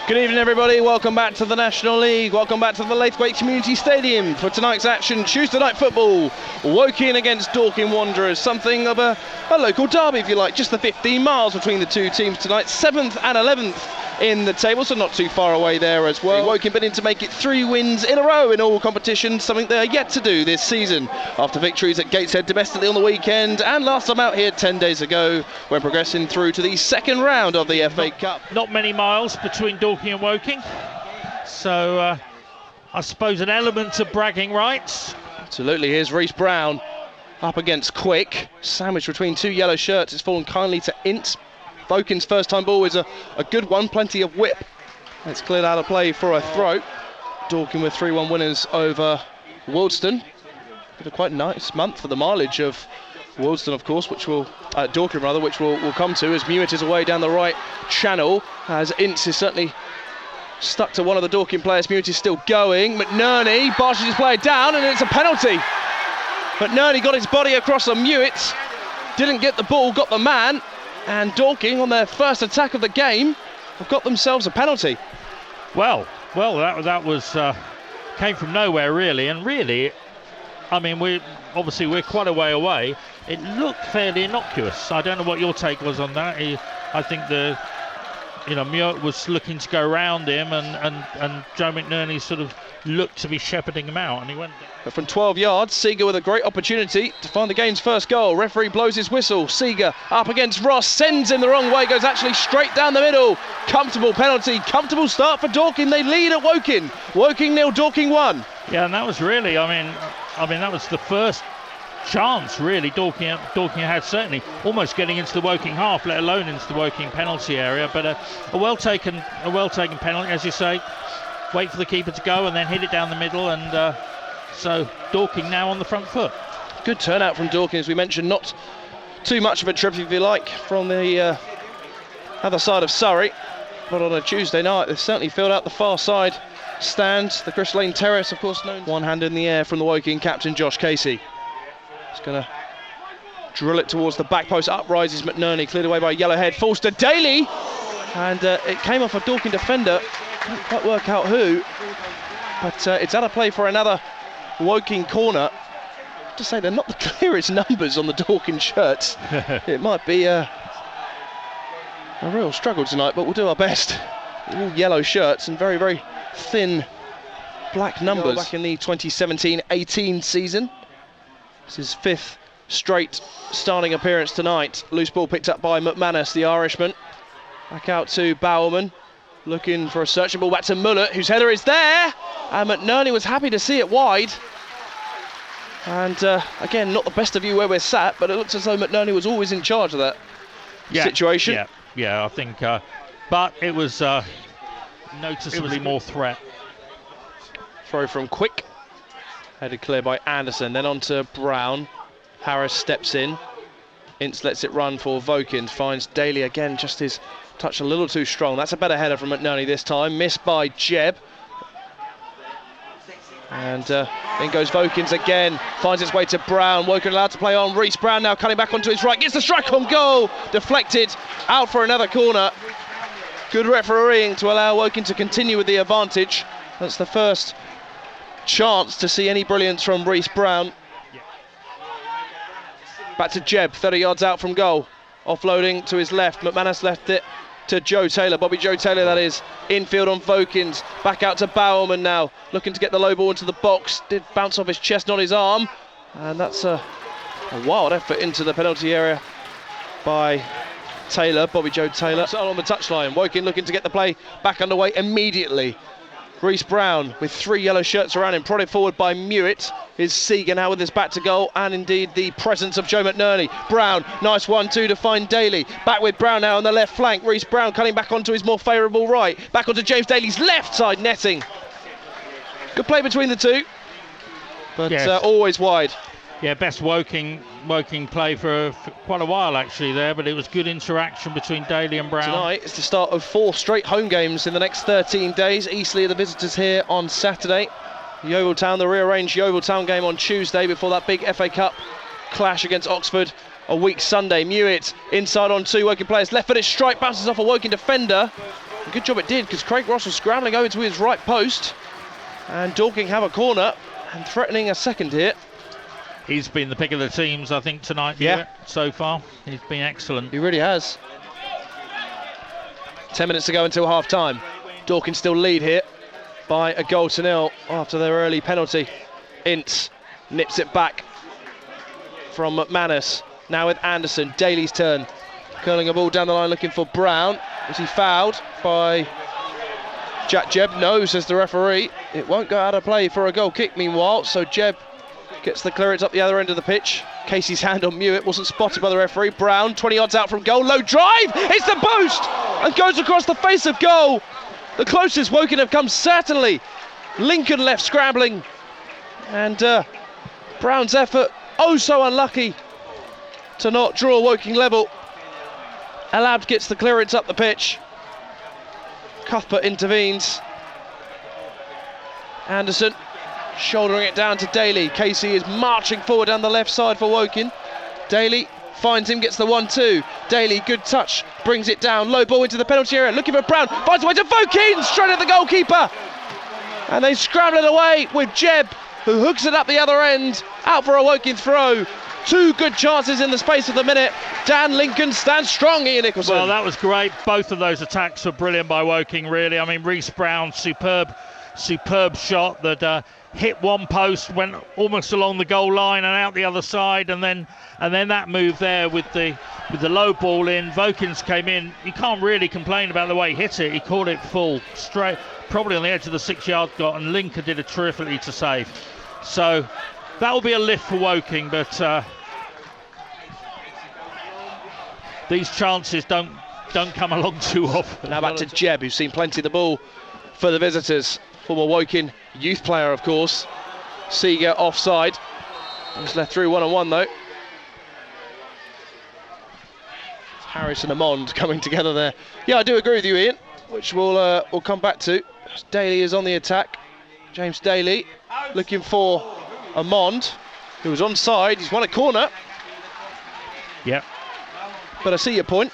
Good evening, everybody. Welcome back to the National League. Welcome back to the Laithwaite Community Stadium for tonight's action. Tuesday night football. Woking against Dorking Wanderers. Something of a local derby, if you like. Just the 15 miles between the two teams tonight. 7th and 11th in the table, so not too far away there as well. Woking been in to make it 3 wins in a row in all competitions, something they are yet to do this season. After victories at Gateshead domestically on the weekend and last time out here 10 days ago when progressing through to the second round of the FA Cup. Not many miles between Dorking and Woking, so I suppose an element of bragging rights. Absolutely. Here's Reece Brown up against Quick, sandwiched between two yellow shirts. It's fallen kindly to Ince. Voking's first time ball is a good one, plenty of whip. It's cleared out of play for a throw. Dorking with 3-1 winners over Wealdstone. Been a quite nice month for the mileage of Wealdstone, of course, which will Dorking rather, which we'll come to as Mewett is away down the right channel, as Ince is certainly stuck to one of the Dorking players. Mewett is still going. McNerney barges his player down, and it's a penalty. McNerney got his body across on Mewett, didn't get the ball, got the man, and Dorking, on their first attack of the game, have got themselves a penalty. Well, that was came from nowhere really, and really, I mean, we're quite a way away. It looked fairly innocuous. I don't know what your take was on that. I think Mewett was looking to go round him, and Joe McNerney sort of looked to be shepherding him out, and he went. But from 12 yards, Seeger with a great opportunity to find the game's first goal. Referee blows his whistle. Seeger up against Ross, sends him the wrong way, goes actually straight down the middle. Comfortable penalty, comfortable start for Dorking. They lead at Woking. Woking 0, Dorking 1. Yeah, and that was really, I mean that was the first chance really Dorking had, certainly almost getting into the Woking half, let alone into the Woking penalty area. But a well taken penalty, as you say. Wait for the keeper to go and then hit it down the middle, and so Dorking now on the front foot. Good turnout from Dorking, as we mentioned. Not too much of a trip, if you like, from the other side of Surrey, but on a Tuesday night they've certainly filled out the far side stand. The Chris Lane Terrace, of course, known. One hand in the air from the Woking captain Josh Casey. He's going to drill it towards the back post. Up rises McNerney, cleared away by Yellowhead. Falls to Daly, and it came off a Dorking defender. Can't quite work out who, but it's out of play for another Woking corner. To say they're not the clearest numbers on the Dorking shirts. It might be a real struggle tonight, but we'll do our best. All yellow shirts and very, very thin black numbers. Back in the 2017-18 season. This is 5th straight starting appearance tonight. Loose ball picked up by McManus, the Irishman. Back out to Bowerman, looking for a searching ball back to Mullett, whose header is there, and McNerney was happy to see it wide. And again, not the best of view where we're sat, but it looks as though McNerney was always in charge of that situation. Yeah, I think, but it was noticeably more threat. Throw from Quick, headed clear by Anderson, then on to Brown. Harris steps in. Ince lets it run for Vokins, finds Daly again, just his touch a little too strong. That's a better header from McNerney this time, missed by Jebb. And in goes Vokins again, finds its way to Brown. Woking allowed to play on. Reece Brown now cutting back onto his right, gets the strike on goal, deflected, out for another corner. Good refereeing to allow Woking to continue with the advantage. That's the first chance to see any brilliance from Reece Brown. Back to Jebb, 30 yards out from goal. Offloading to his left, McManus left it to Joe Taylor, Bobby Joe Taylor that is, infield on Vokins, back out to Bowerman now, looking to get the low ball into the box, did bounce off his chest, not his arm, and that's a wild effort into the penalty area by Taylor, Bobby Joe Taylor. So on the touchline, Woking looking to get the play back underway immediately. Reece Brown with 3 yellow shirts around him, prodded forward by Mewett. Is Seeger now with his back to goal, and indeed the presence of Joe McNerney. Brown, nice 1-2 to find Daly. Back with Brown now on the left flank. Reece Brown cutting back onto his more favourable right. Back onto James Daly's left side netting. Good play between the two, but yes, always wide. Yeah, best Woking play for quite a while actually there, but it was good interaction between Daly and Brown. Tonight is the start of 4 straight home games in the next 13 days. Eastleigh are the visitors here on Saturday. Yeovil Town, the rearranged Yeovil Town game on Tuesday before that big FA Cup clash against Oxford a week Sunday. Mewett inside on 2 Woking players, left footed strike, bounces off a Woking defender, Good job it did, because Craig Ross was scrambling over to his right post, and Dorking have a corner and threatening a second here. He's been the pick of the teams, I think, tonight. Yeah. So far, he's been excellent. He really has. 10 minutes to go until half time. Dorking still lead here by a goal to nil after their early penalty. Ince nips it back from McManus. Now with Anderson. Daly's turn. Curling a ball down the line looking for Brown. Was he fouled by Jack Jebb? No, says the referee. It won't go out of play for a goal kick meanwhile, so Jebb gets the clearance up the other end of the pitch. Casey's hand on Mewett wasn't spotted by the referee. Brown, 20 yards out from goal. Low drive! It's the post! And goes across the face of goal. The closest Woking have come, certainly. Lincoln left scrambling. And Brown's effort, oh so unlucky to not draw Woking level. Alab gets the clearance up the pitch. Cuthbert intervenes. Anderson shouldering it down to Daly. Casey is marching forward down the left side for Woking. Daly finds him, gets the 1-2. Daly, good touch, brings it down. Low ball into the penalty area, looking for Brown. Finds a way to Woking, straight at the goalkeeper. And they scramble it away with Jebb, who hooks it up the other end. Out for a Woking throw. Two good chances in the space of the minute. Dan Lincoln stands strong, Ian Nicholson. Well, that was great. Both of those attacks were brilliant by Woking, really. I mean, Reece Brown, superb shot that hit one post, went almost along the goal line and out the other side, and then that move there with the low ball in. Vokins came in. You can't really complain about the way he hit it. He caught it full straight, probably on the edge of the 6-yard dot, and Lincoln did it terrifically to save. So that will be a lift for Woking, but these chances don't come along too often. Now back to Jebb, who's seen plenty of the ball for the visitors. Former Woking youth player, of course. Seeger offside. He's left through 1-on-1 though. It's Harris and Amond coming together there. Yeah, I do agree with you, Ian, which we'll come back to. Daly is on the attack. James Daly looking for Amond, who was onside. He's won a corner. Yep. But I see your point.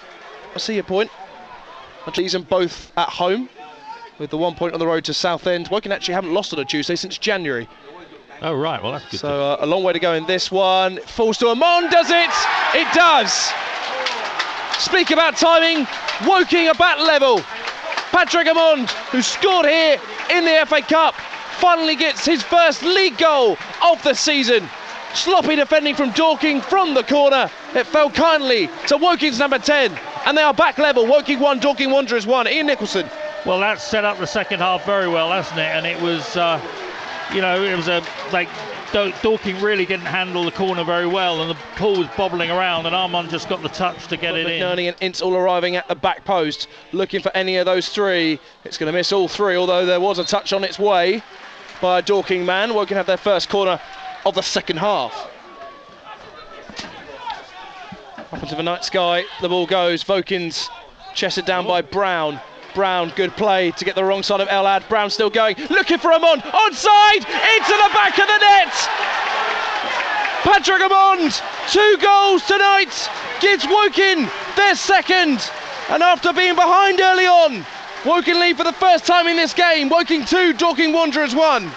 These them both at home, with the 1 point on the road to Southend. Woking actually haven't lost on a Tuesday since January. Oh, right, well, that's good. So a long way to go in this one. Falls to Amond, does it? It does. Speak about timing, Woking are back level. Patrick Amond, who scored here in the FA Cup, finally gets his first league goal of the season. Sloppy defending from Dorking from the corner. It fell kindly to Woking's number 10, and they are back level. Woking 1, Dorking Wanderers 1. Ian Nicholson. Well, that set up the second half very well, hasn't it? And it was, Dorking really didn't handle the corner very well, and the ball was bobbling around, and Armand just got the touch to get it in. McNerney and Ince all arriving at the back post, looking for any of those three. It's going to miss all three, although there was a touch on its way by a Dorking man. Woking have their first corner of the second half. Up into the night sky, the ball goes. Vokins chested down by Brown. Brown, good play to get the wrong side of Elad. Brown still going, looking for Amond, onside, into the back of the net. Patrick Amond, 2 goals tonight, gives Woking their second. And after being behind early on, Woking lead for the first time in this game. Woking 2, Dorking Wanderers 1.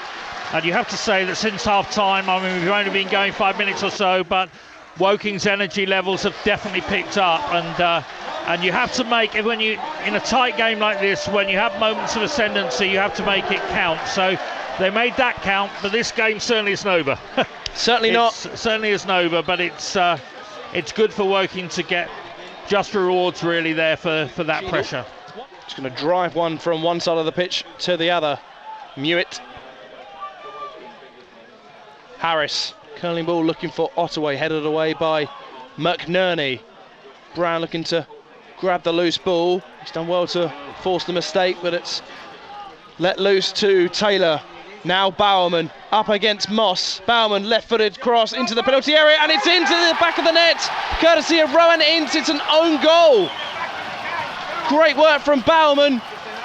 And you have to say that since half-time, I mean, we've only been going 5 minutes or so, but Woking's energy levels have definitely picked up, and you have to make, when you in a tight game like this, when you have moments of ascendancy, you have to make it count. So they made that count, but this game certainly isn't over. Certainly isn't over, but it's good for Woking to get just rewards really there for that pressure. Just going to drive one from one side of the pitch to the other. Mewett. Harris, curling ball looking for Ottaway, headed away by McNerney. Brown looking to grab the loose ball. He's done well to force the mistake, but it's let loose to Taylor. Now Bowerman up against Moss. Bowerman left-footed cross into the penalty area, and it's into the back of the net, courtesy of Rowan Ince. It's an own goal. Great work from Bowerman.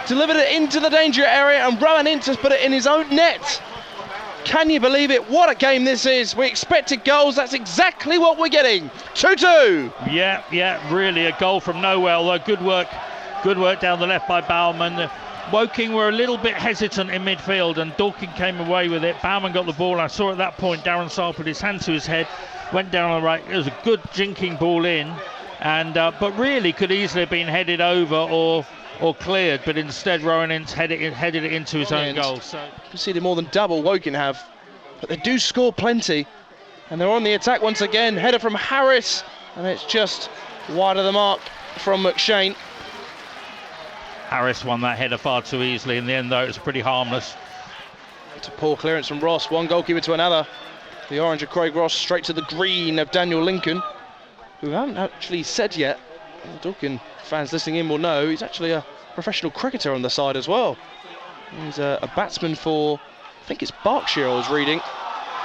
Delivered it into the danger area, and Rowan Ince has put it in his own net. Can you believe it? What a game this is. We expected goals. That's exactly what we're getting. 2-2. Yeah, really a goal from nowhere. Although good work Good work down the left by Baumann. Woking were a little bit hesitant in midfield, and Dorking came away with it. Baumann got the ball. I saw at that point Darren Saar put his hand to his head, went down on the right. It was a good jinking ball in, and but really could easily have been headed over or cleared, but instead Rowan Ince headed it into his own goal. So conceded more than double Woking have, but they do score plenty, and they're on the attack once again. Header from Harris, and it's just wide of the mark from McShane. Harris won that header far too easily in the end, though. It was pretty harmless. It's a poor clearance from Ross, one goalkeeper to another. The orange of Craig Ross straight to the green of Daniel Lincoln, who haven't actually said yet. Dorking fans listening in will know he's actually a professional cricketer on the side as well. He's a batsman for, I think it's Berkshire I was reading.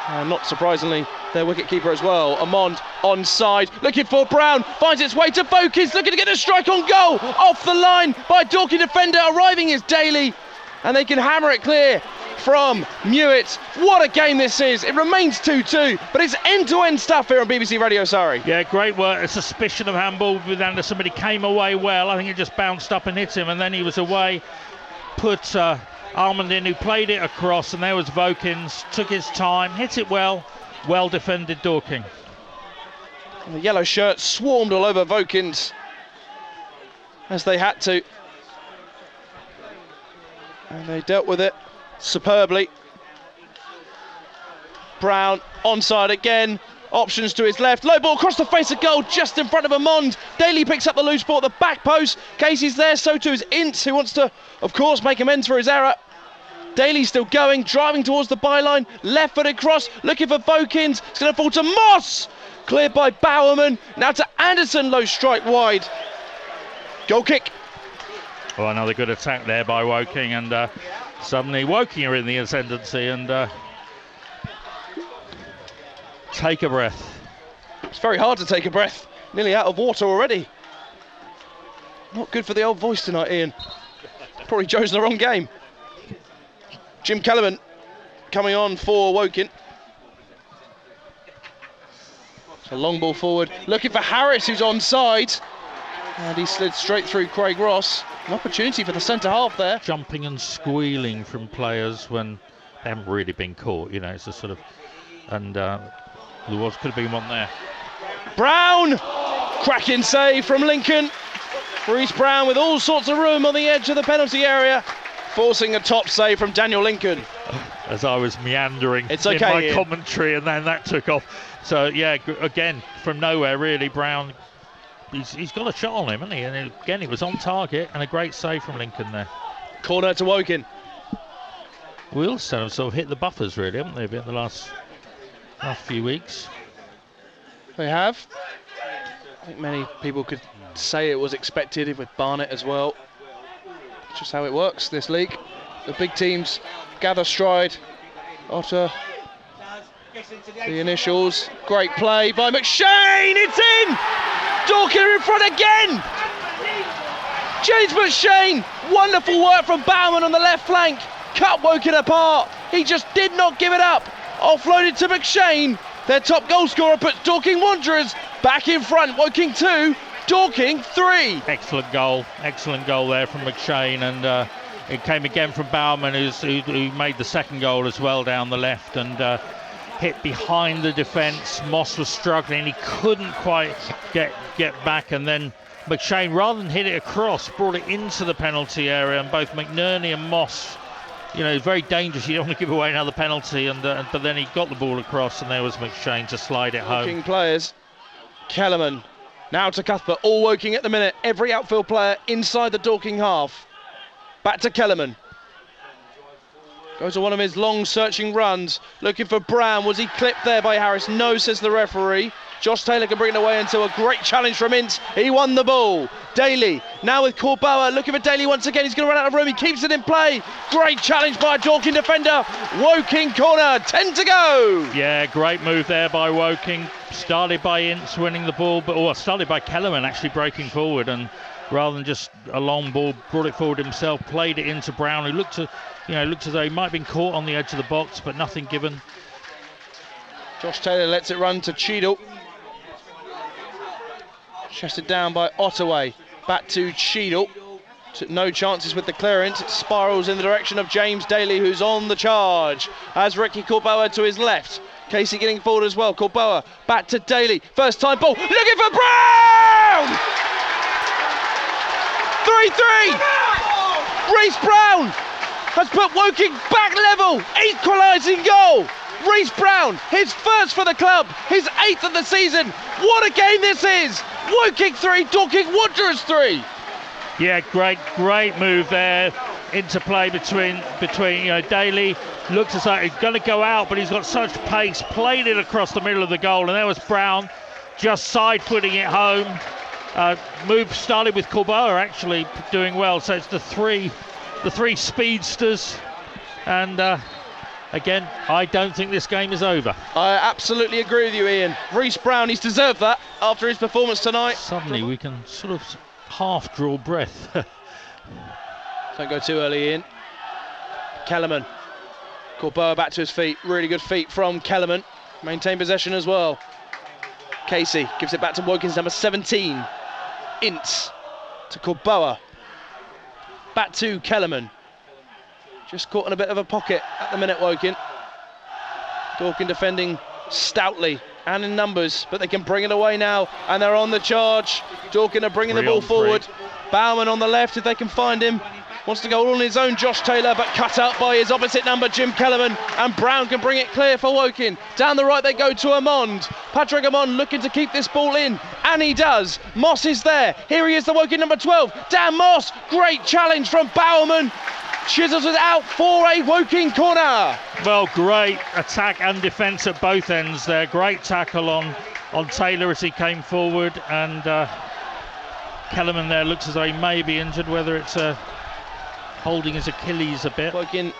Not surprisingly, their wicket-keeper as well. Amond onside, looking for Brown, finds its way to Vokins, looking to get a strike on goal, off the line by Dorking defender, arriving is Daly, and they can hammer it clear from Mewett. What a game this is. It remains 2-2, but it's end-to-end stuff here on BBC Radio Surrey. Yeah, great work. A suspicion of handball with Anderson, but he came away well. I think it just bounced up and hit him, and then he was away. Put Armand in, who played it across, and there was Vokins, took his time, hit it well defended Dorking. And the yellow shirt swarmed all over Vokins, as they had to, and they dealt with it superbly. Brown onside again, options to his left, low ball across the face of goal just in front of Amond. Daly picks up the loose ball at the back post. Casey's there, so too is Ince, who wants to of course make amends for his error. Daly still going, driving towards the byline, left-footed cross, looking for Vokins. It's going to fall to Moss, cleared by Bowerman. Now to Anderson, low strike wide. Goal kick. Well, another good attack there by Woking, and suddenly Woking are in the ascendancy, and take a breath. It's very hard to take a breath, nearly out of water already. Not good for the old voice tonight, Ian. Probably chosen the wrong game. Jim Kellerman coming on for Woking. It's a long ball forward, looking for Harris, who's onside. And he slid straight through Craig Ross. An opportunity for the centre half there. Jumping and squealing from players when they haven't really been caught, you know, it's a sort of, and there could have been one there. Brown! Cracking save from Lincoln. Reece Brown with all sorts of room on the edge of the penalty area, forcing a top save from Daniel Lincoln. As I was meandering it's okay, in my Ian. commentary, and then that took off. So yeah, again, from nowhere really, Brown, he's got a shot on him, hasn't he? And again, it was on target, and a great save from Lincoln there. Corner to Woking. Wealdstone have sort of hit the buffers really, haven't they, in the last few weeks? They have. I think many people could say it was expected with Barnet as well. It's just how it works this league. The big teams gather stride after the initials. Great play by McShane, it's in! Dorking are in front again! James McShane, wonderful work from Bauman on the left flank, cut Woking apart. He just did not give it up. Offloaded to McShane. Their top goal scorer puts Dorking Wanderers back in front. Woking 2, Dorking 3. Excellent goal there from McShane, and it came again from Bauman, who made the second goal as well down the left, and hit behind the defence. Moss was struggling, he couldn't quite get back, and then McShane, rather than hit it across, brought it into the penalty area, and both McNerney and Moss, you know, very dangerous. You don't want to give away another penalty, but then he got the ball across, and there was McShane to slide it home. Woking players. Kellerman now to Cuthbert, all Woking at the minute. Every outfield player inside the Dorking half. Back to Kellerman. Goes on one of his long searching runs, looking for Brown. Was he clipped there by Harris? No, says the referee. Josh Taylor can bring it away into a great challenge from Ince. He won the ball. Daly now with Corboa, looking for Daly once again. He's going to run out of room. He keeps it in play. Great challenge by a Dorking defender. Woking corner, 10 to go. Yeah, great move there by Woking. Started by Ince winning the ball, started by Kellerman actually breaking forward, and rather than just a long ball, brought it forward himself, played it into Brown, who looked as though he might have been caught on the edge of the box, but nothing given. Josh Taylor lets it run to Cheadle. Chested down by Ottaway. Back to Cheadle. Took no chances with the clearance. It spirals in the direction of James Daly, who's on the charge. As Ricky Corboa to his left. Casey getting forward as well. Corboa back to Daly. First time ball. Looking for Brown! 3-3! Reece Brown has put Woking back level. Equalising goal. Reece Brown, his first for the club. His 8th of the season. What a game this is. Woking 3, Dorking Wanderers 3. Yeah, great move there. Interplay between Daly. Looks as though he's going to go out, but he's got such pace. Played it across the middle of the goal, and there was Brown just side-footing it home. Move started with Corboa actually doing well. So it's the three speedsters, and again, I don't think this game is over. I absolutely agree with you, Ian. Reece Brown, he's deserved that after his performance tonight. Suddenly we can sort of half draw breath. Don't go too early, Ian. Kellerman. Corboa back to his feet. Really good feet from Kellerman. Maintain possession as well. Casey gives it back to Woking's number 17. Ince to Corboa. Back to Kellerman. Just caught in a bit of a pocket at the minute, Woking. Dorking defending stoutly and in numbers, but they can bring it away now, and they're on the charge. Dorking are bringing the ball forward. Bauman on the left, if they can find him. Wants to go all on his own, Josh Taylor, but cut out by his opposite number, Jim Kellerman, and Brown can bring it clear for Woking. Down the right they go to Amond. Patrick Amond looking to keep this ball in, and he does. Moss is there. Here he is, the Woking number 12. Dan Moss, great challenge from Bauman. Chisels it out for a Woking corner. Well, great attack and defence at both ends there. Great tackle on Taylor as he came forward, and Kellerman there looks as though he may be injured, whether it's holding his Achilles a bit. Woking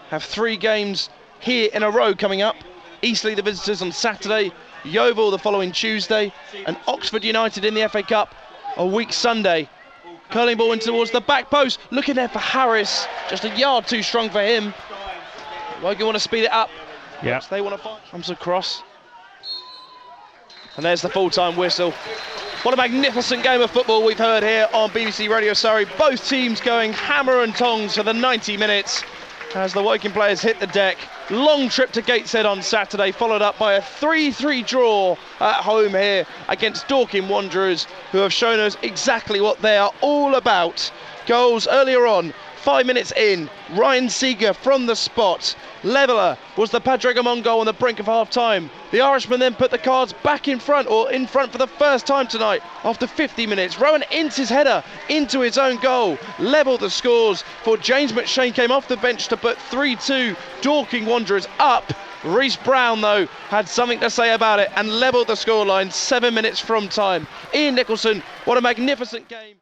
have 3 games here in a row coming up. Eastleigh the visitors on Saturday, Yeovil the following Tuesday, and Oxford United in the FA Cup a week Sunday. Curling ball in towards the back post, looking there for Harris, just a yard too strong for him. Woking want to speed it up. Yeah. They want to fight. Comes across. And there's the full-time whistle. What a magnificent game of football we've heard here on BBC Radio Surrey. Both teams going hammer and tongs for the 90 minutes as the Woking players hit the deck. Long trip to Gateshead on Saturday, followed up by a 3-3 draw at home here against Dorking Wanderers, who have shown us exactly what they are all about. Goals earlier on, 5 minutes in, Ryan Seeger from the spot. Leveller was the Padragamon goal on the brink of half-time. The Irishman then put the Cards back in front for the first time tonight after 50 minutes. Rowan Ince's header into his own goal levelled the scores for James McShane came off the bench to put 3-2 Dorking Wanderers up. Reece Brown, though, had something to say about it and levelled the scoreline 7 minutes from time. Ian Nicholson, what a magnificent game.